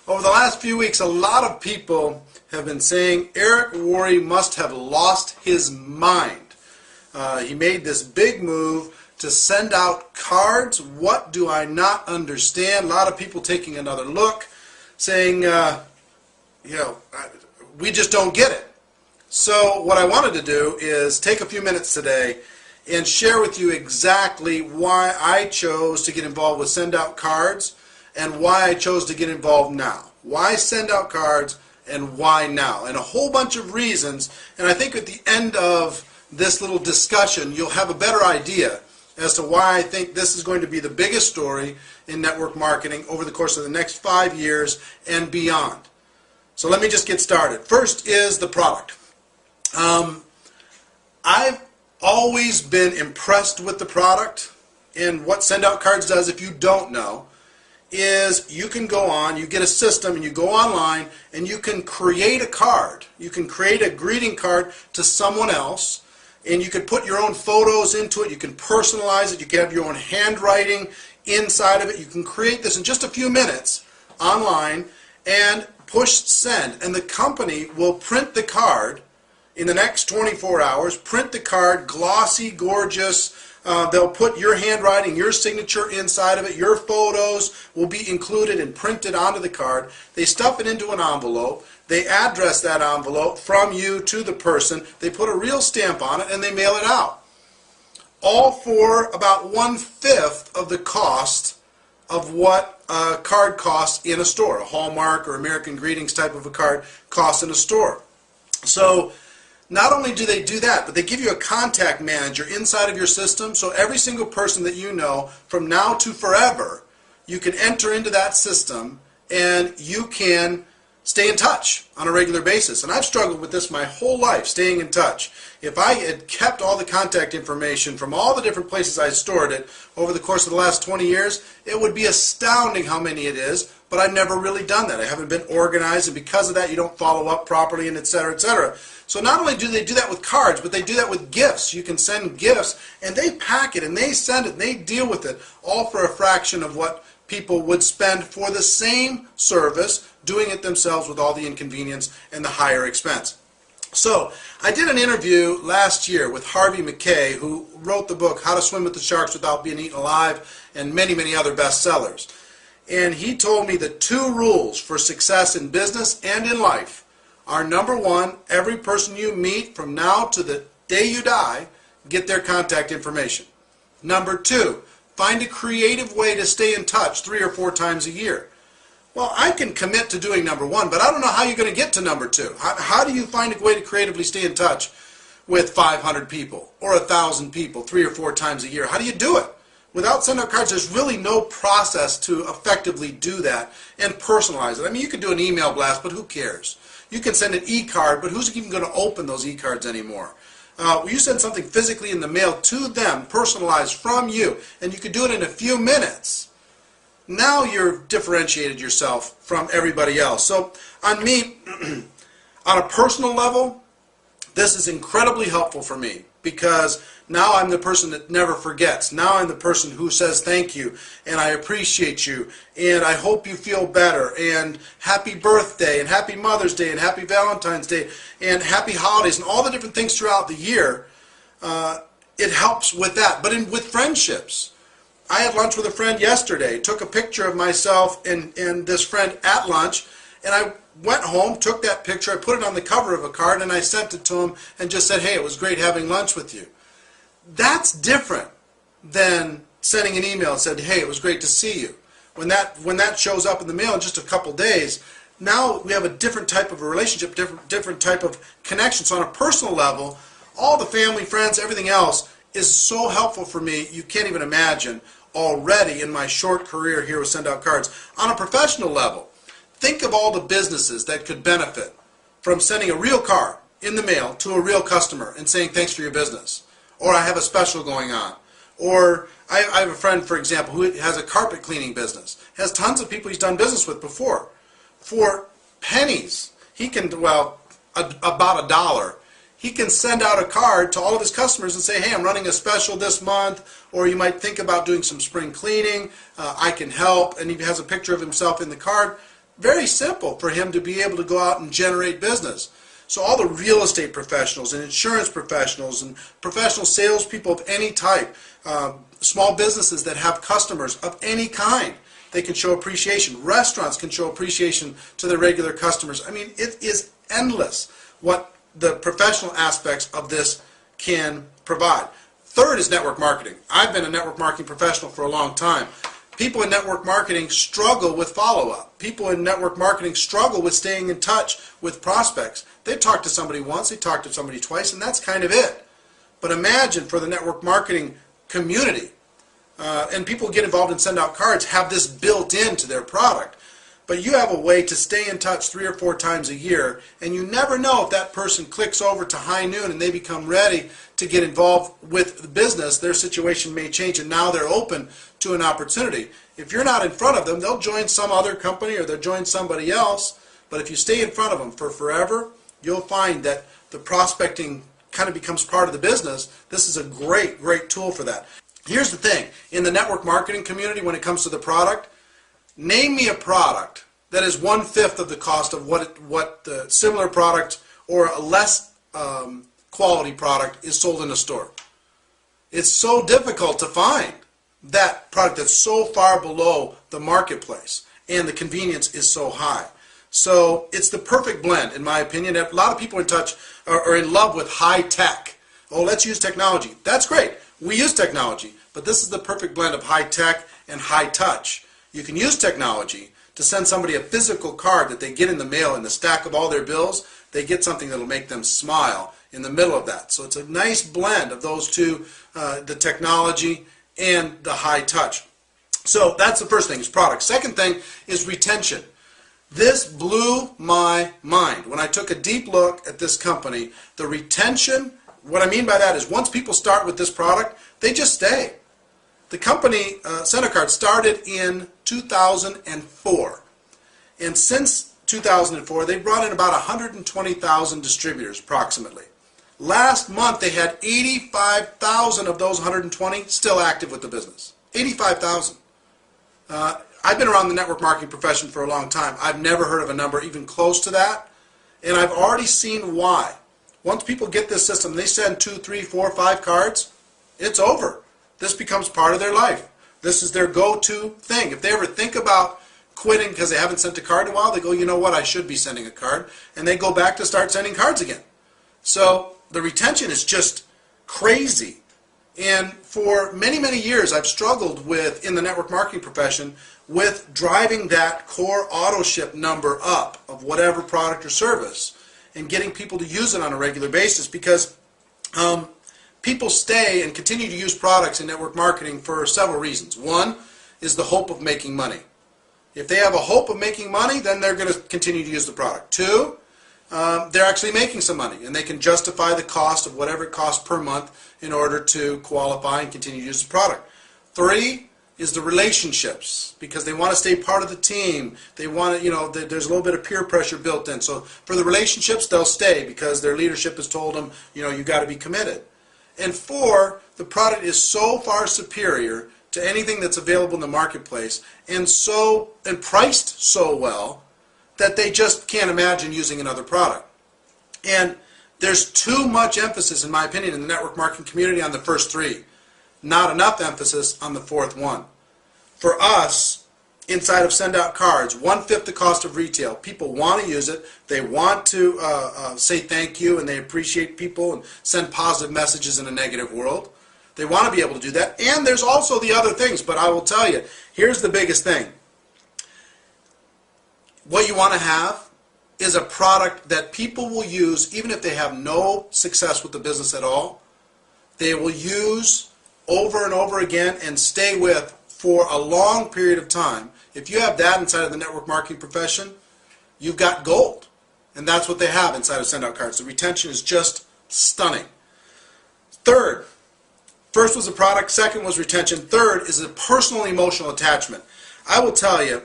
Over the last few weeks, a lot of people have been saying Eric Worre must have lost his mind. He made this big move to send out cards. What do I not understand? A lot of people taking another look, saying, we just don't get it. So what I wanted to do is take a few minutes today and share with you exactly why I chose to get involved with send out cards and why I chose to get involved now. Why send out cards and why now? And a whole bunch of reasons. And I think at the end of this little discussion, you'll have a better idea as to why I think this is going to be the biggest story in network marketing over the course of the next 5 years and beyond. So let me just get started. First is the product. I've always been impressed with the product, and what Send Out Cards does, if you don't know, is you can go on, you get a system, and you go online, and you can create a card. You can create a greeting card to someone else, and you can put your own photos into it, you can personalize it, you can have your own handwriting inside of it. You can create this in just a few minutes online and push send, and the company will print the card in the next 24 hours, print the card, glossy, gorgeous. They'll put your handwriting, your signature inside of it. Your photos will be included and printed onto the card. They stuff it into an envelope. They address that envelope from you to the person. They put a real stamp on it and they mail it out. All for about 1/5 of the cost of what a card costs in a store. A Hallmark or American Greetings type of a card costs in a store. So not only do they do that, but they give you a contact manager inside of your system, so every single person that you know from now to forever, you can enter into that system and you can stay in touch on a regular basis. And I've struggled with this my whole life, staying in touch. If I had kept all the contact information from all the different places I stored it over the course of the last 20 years, it would be astounding how many it is, but I've never really done that. I haven't been organized, and because of that you don't follow up properly, and etc., etc. So not only do they do that with cards, but they do that with gifts. You can send gifts, and they pack it, and they send it, and they deal with it, all for a fraction of what people would spend for the same service, doing it themselves with all the inconvenience and the higher expense. So I did an interview last year with Harvey McKay, who wrote the book How to Swim with the Sharks Without Being Eaten Alive, and many, many other bestsellers. And he told me the 2 rules for success in business and in life are: number 1, every person you meet from now to the day you die, get their contact information. Number 2, find a creative way to stay in touch 3 or 4 times a year. Well, I can commit to doing number 1, but I don't know how you're going to get to number 2. How do you find a way to creatively stay in touch with 500 people or 1,000 people 3 or 4 times a year? How do you do it? Without send out cards, there's really no process to effectively do that and personalize it. I mean, you can do an email blast, but who cares? You can send an e-card, but who's even going to open those e-cards anymore? You send something physically in the mail to them, personalized from you, and you could do it in a few minutes. Now you've differentiated yourself from everybody else. So on me, on a personal level, this is incredibly helpful for me, because now I'm the person that never forgets. Now I'm the person who says thank you, and I appreciate you, and I hope you feel better, and happy birthday, and happy Mother's Day, and happy Valentine's Day, and happy holidays, and all the different things throughout the year. It helps with that. But with friendships, I had lunch with a friend yesterday, took a picture of myself and this friend at lunch, and I went home, took that picture, I put it on the cover of a card, and I sent it to him and just said, hey, it was great having lunch with you. That's different than sending an email and said, hey, it was great to see you. When that shows up in the mail in just a couple days, now we have a different type of a relationship, different type of connection. So on a personal level, all the family, friends, everything else is so helpful for me, you can't even imagine, already in my short career here with Send Out Cards. On a professional level, think of all the businesses that could benefit from sending a real card in the mail to a real customer and saying thanks for your business, or I have a special going on, or I have a friend, for example, who has a carpet cleaning business, has tons of people he's done business with before. For pennies, he can, well, about $1, he can send out a card to all of his customers and say, hey, I'm running a special this month, or you might think about doing some spring cleaning, I can help, and he has a picture of himself in the card. very simple for him to be able to go out and generate business. So all the real estate professionals and insurance professionals and professional salespeople of any type, small businesses that have customers of any kind, they can show appreciation. Restaurants can show appreciation to their regular customers. I mean, it is endless what the professional aspects of this can provide. Third is network marketing. I've been a network marketing professional for a long time. People in network marketing struggle with follow-up. People in network marketing struggle with staying in touch with prospects. They talk to somebody once, they talk to somebody twice, and that's kind of it. But imagine for the network marketing community, and people who get involved and send out cards have this built into their product. But you have a way to stay in touch 3 or 4 times a year, and you never know if that person clicks over to high noon and they become ready to get involved with the business. Their situation may change and now they're open to an opportunity. If you're not in front of them, they'll join some other company or they'll join somebody else. But if you stay in front of them for forever, you'll find that the prospecting kind of becomes part of the business. This is a great, great tool for that. Here's the thing. In the network marketing community, when it comes to the product, name me a product that is 1/5 of the cost of what the similar product or a less quality product is sold in a store. It's so difficult to find that product that's so far below the marketplace, and the convenience is so high. So it's the perfect blend, in my opinion. A lot of people are in love with high tech. Oh, let's use technology. That's great. We use technology, but this is the perfect blend of high tech and high touch. You can use technology to send somebody a physical card that they get in the mail. In the stack of all their bills, they get something that will make them smile in the middle of that. So it's a nice blend of those two, the technology and the high touch. So that's the first thing, is product. Second thing is retention. This blew my mind. When I took a deep look at this company, the retention, what I mean by that is once people start with this product, they just stay. The company, SendoCard, started in 2004. And since 2004, they brought in about 120,000 distributors, approximately. Last month, they had 85,000 of those 120 still active with the business. 85,000. I've been around the network marketing profession for a long time. I've never heard of a number even close to that. And I've already seen why. Once people get this system, they send 2, 3, 4, 5 cards, it's over. This becomes part of their life. This is their go-to thing. If they ever think about quitting because they haven't sent a card in a while, they go, you know what, I should be sending a card. And they go back to start sending cards again. So the retention is just crazy. And for many, many years, I've struggled with, in the network marketing profession, with driving that core auto ship number up of whatever product or service and getting people to use it on a regular basis, because people stay and continue to use products in network marketing for several reasons. One is the hope of making money. If they have a hope of making money, then they're going to continue to use the product. Two, they're actually making some money, and they can justify the cost of whatever it costs per month in order to qualify and continue to use the product. Three is the relationships, because they want to stay part of the team. They want to, there's a little bit of peer pressure built in. So for the relationships, they'll stay because their leadership has told them, you got to be committed. And four, the product is so far superior to anything that's available in the marketplace, and priced so well that they just can't imagine using another product. And there's too much emphasis, in my opinion, in the network marketing community on the first three. Not enough emphasis on the fourth one. For us, inside of Send Out Cards, 1/5 the cost of retail. People want to use it. They want to say thank you, and they appreciate people and send positive messages in a negative world. They want to be able to do that. And there's also the other things, but I will tell you, here's the biggest thing. What you want to have is a product that people will use even if they have no success with the business at all. They will use over and over again and stay with for a long period of time. If you have that inside of the network marketing profession, you've got gold. And that's what they have inside of Send Out Cards. The retention is just stunning. Third, first was the product, second was retention, third is a personal emotional attachment. I will tell you,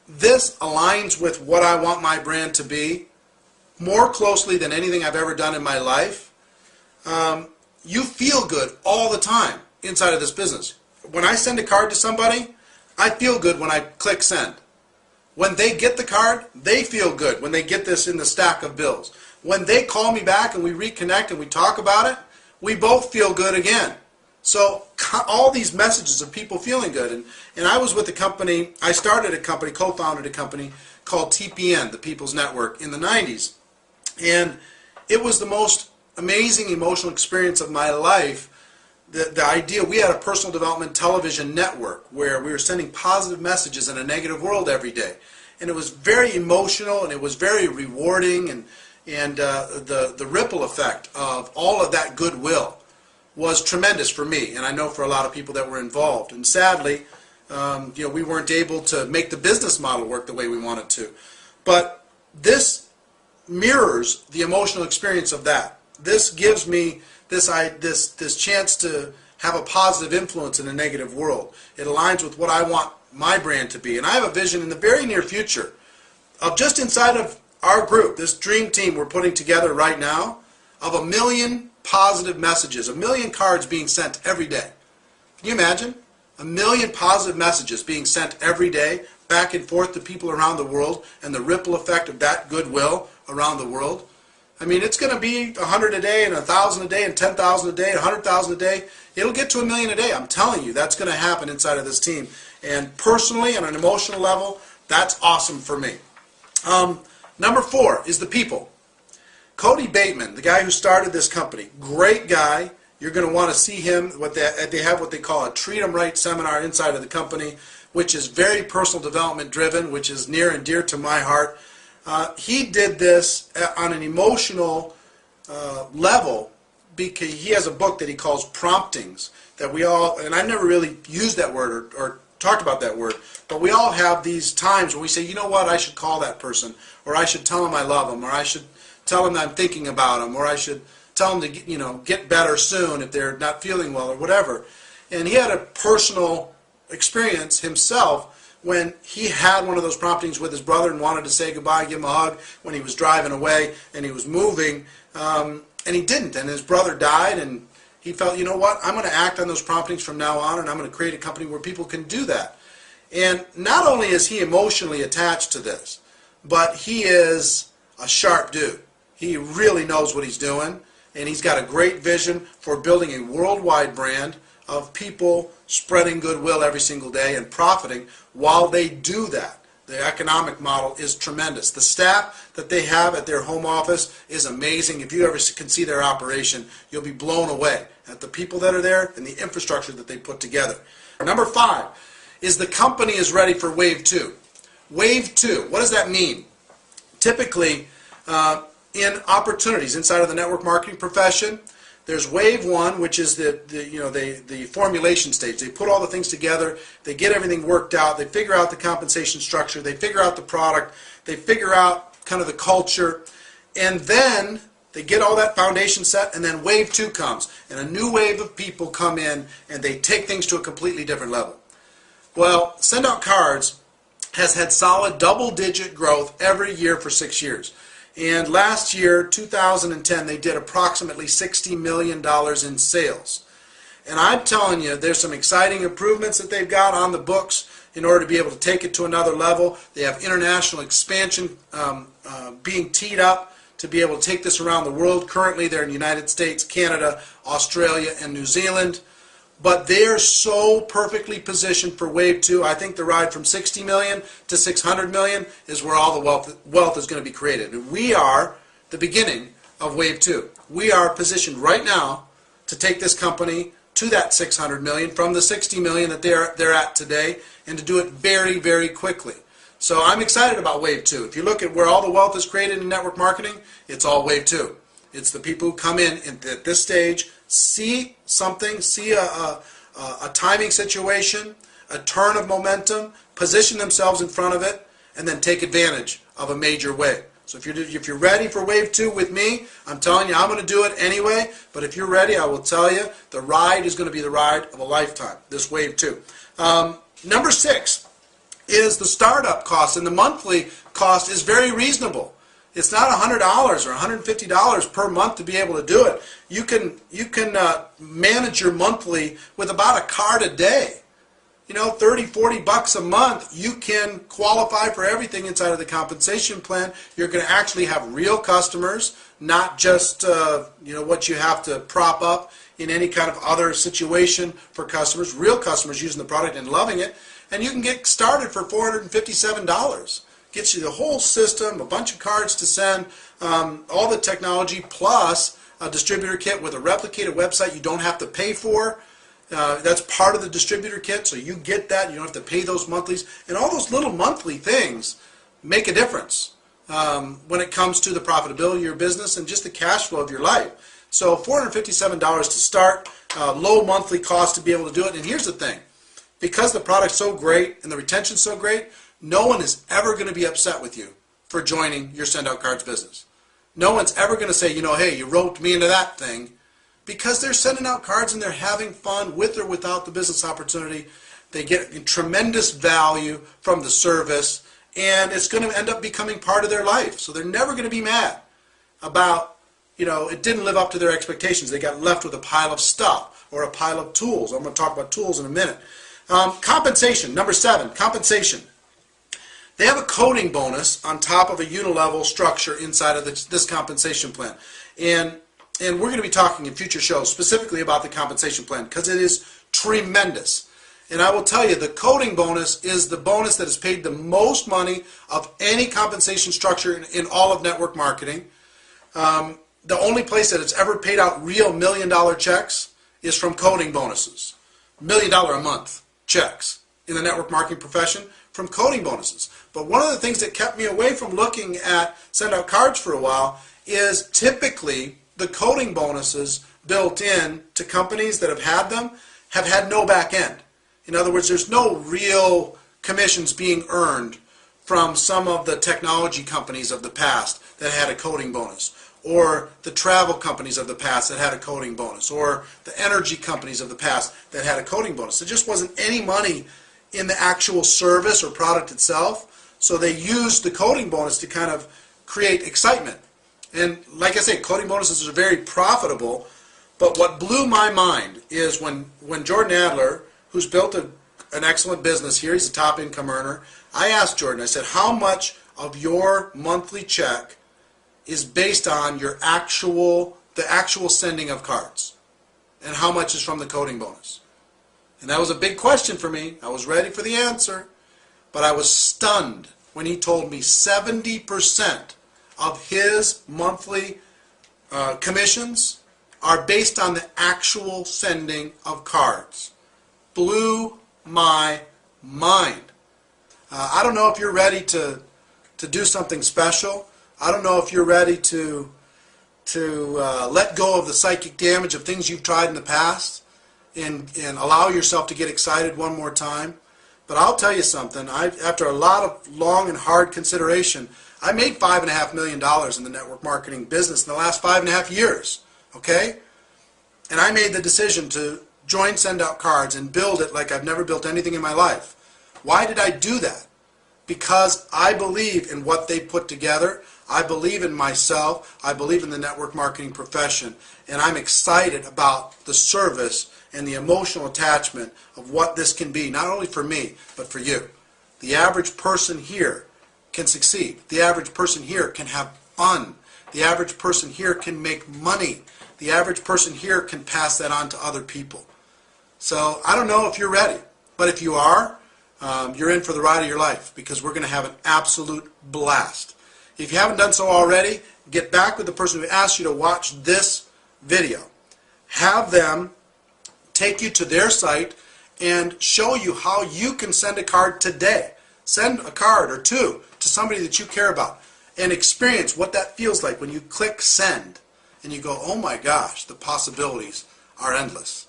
this aligns with what I want my brand to be more closely than anything I've ever done in my life. You feel good all the time inside of this business. When I send a card to somebody, I feel good when I click send. When they get the card, they feel good when they get this in the stack of bills. When they call me back and we reconnect and we talk about it, we both feel good again. So all these messages of people feeling good. And I was with a company, I started a company, co-founded a company called TPN, the People's Network, in the 90s. And it was the most amazing emotional experience of my life. The idea, we had a personal development television network where we were sending positive messages in a negative world every day. And it was very emotional and it was very rewarding, and the ripple effect of all of that goodwill was tremendous for me, and I know for a lot of people that were involved. And sadly, we weren't able to make the business model work the way we wanted to. But this mirrors the emotional experience of that. This gives me this chance to have a positive influence in a negative world. It aligns with what I want my brand to be. And I have a vision in the very near future of, just inside of our group, this dream team we're putting together right now, of 1 million positive messages, 1 million cards being sent every day. Can you imagine? 1 million positive messages being sent every day back and forth to people around the world, and the ripple effect of that goodwill around the world. I mean, it's going to be 100 a day and 1,000 a day and 10,000 a day, 100,000 a day. It'll get to 1 million a day. I'm telling you, that's going to happen inside of this team. And personally, on an emotional level, that's awesome for me. Number 4 is the people. Cody Bateman, the guy who started this company, great guy. You're going to want to see him. They have what they call a Treat 'em Right seminar inside of the company, which is very personal development driven, which is near and dear to my heart. He did this on an emotional level, because he has a book that he calls Promptings, that we all, and I've never really used that word or talked about that word, but we all have these times when we say, you know what, I should call that person, or I should tell them I love them, or I should tell them that I'm thinking about them, or I should tell them to get better soon if they're not feeling well, or whatever. And he had a personal experience himself when he had one of those promptings with his brother and wanted to say goodbye, give him a hug when he was driving away and he was moving, and he didn't, and his brother died, and he felt, you know what, I'm going to act on those promptings from now on, and I'm going to create a company where people can do that. And not only is he emotionally attached to this, but he is a sharp dude. He really knows what he's doing, and he's got a great vision for building a worldwide brand of people spreading goodwill every single day and profiting while they do that. The economic model is tremendous. The staff that they have at their home office is amazing. If you ever can see their operation, you'll be blown away at the people that are there and the infrastructure that they put together. Number 5 is the company is ready for Wave 2. Wave 2, what does that mean? Typically, in opportunities inside of the network marketing profession, there's Wave 1, which is the formulation stage. They put all the things together, they get everything worked out, they figure out the compensation structure, they figure out the product, they figure out kind of the culture, and then they get all that foundation set, and then Wave 2 comes, and a new wave of people come in, and they take things to a completely different level. Well, Send Out Cards has had solid double-digit growth every year for 6 years. And last year, 2010, they did approximately $60 million in sales. And I'm telling you, there's some exciting improvements that they've got on the books in order to be able to take it to another level. They have international expansion being teed up to be able to take this around the world. Currently, they're in the United States, Canada, Australia, and New Zealand. But they're so perfectly positioned for Wave 2. I think the ride from 60 million to 600 million is where all the wealth is going to be created. And we are the beginning of Wave 2. We are positioned right now to take this company to that 600 million from the 60 million that they're at today, and to do it very, very quickly. So I'm excited about Wave 2. If you look at where all the wealth is created in network marketing, it's all Wave 2. It's the people who come in at this stage, see something, see a timing situation, a turn of momentum, position themselves in front of it, and then take advantage of a major wave. So if you're ready for Wave 2 with me, I'm telling you I'm going to do it anyway, but if you're ready, I will tell you the ride is going to be the ride of a lifetime, this Wave 2. Number 6 is the startup cost, and the monthly cost is very reasonable. It's not $100 or $150 per month to be able to do it. You can manage your monthly with about a card a day. 30, 40 bucks a month, you can qualify for everything inside of the compensation plan. You're going to actually have real customers, not just what you have to prop up in any kind of other situation for customers. Real customers using the product and loving it. And you can get started for $457. Gets you the whole system, a bunch of cards to send, all the technology, plus a distributor kit with a replicated website you don't have to pay for. That's part of the distributor kit, so you get that. You don't have to pay those monthlies. And all those little monthly things make a difference when it comes to the profitability of your business and just the cash flow of your life. So $457 to start, low monthly cost to be able to do it. And here's the thing. Because the product's so great and the retention's so great, no one is ever going to be upset with you for joining your send out cards business. No one's ever going to say, hey, you roped me into that thing. Because they're sending out cards and they're having fun with or without the business opportunity. They get tremendous value from the service, and it's going to end up becoming part of their life. So they're never going to be mad about, it didn't live up to their expectations. They got left with a pile of stuff or a pile of tools. I'm going to talk about tools in a minute. Compensation, number 7, compensation. They have a coding bonus on top of a unilevel structure inside of this compensation plan. And we're going to be talking in future shows specifically about the compensation plan because it is tremendous. And I will tell you, the coding bonus is the bonus that has paid the most money of any compensation structure in all of network marketing. The only place that it's ever paid out real $1 million checks is from coding bonuses. $1 million a month checks in the network marketing profession from coding bonuses. But one of the things that kept me away from looking at send out cards for a while is typically the coding bonuses built in to companies that have had them have had no back end. In other words, there's no real commissions being earned from some of the technology companies of the past that had a coding bonus, or the travel companies of the past that had a coding bonus, or the energy companies of the past that had a coding bonus. There just wasn't any money in the actual service or product itself, so they used the coding bonus to kind of create excitement. And like I say, coding bonuses are very profitable, but what blew my mind is when Jordan Adler, who's built an excellent business here, he's a top income earner, I asked Jordan, I said, how much of your monthly check is based on the actual sending of cards? And how much is from the coding bonus? And that was a big question for me. I was ready for the answer, but I was stunned when he told me 70% of his monthly commissions are based on the actual sending of cards. Blew my mind. I don't know if you're ready to do something special. I don't know if you're ready to let go of the psychic damage of things you've tried in the past and allow yourself to get excited one more time. But I'll tell you something. After a lot of long and hard consideration, I made $5.5 million in the network marketing business in the last 5.5 years. Okay? And I made the decision to join Send Out Cards and build it like I've never built anything in my life. Why did I do that? Because I believe in what they put together. I believe in myself. I believe in the network marketing profession. And I'm excited about the service and the emotional attachment of what this can be, not only for me, but for you. The average person here can succeed. The average person here can have fun. The average person here can make money. The average person here can pass that on to other people. So I don't know if you're ready, but if you are, you're in for the ride of your life because we're going to have an absolute blast. If you haven't done so already, get back with the person who asked you to watch this video. Have them take you to their site and show you how you can send a card today. Send a card or two to somebody that you care about and experience what that feels like when you click send and you go, oh my gosh, the possibilities are endless.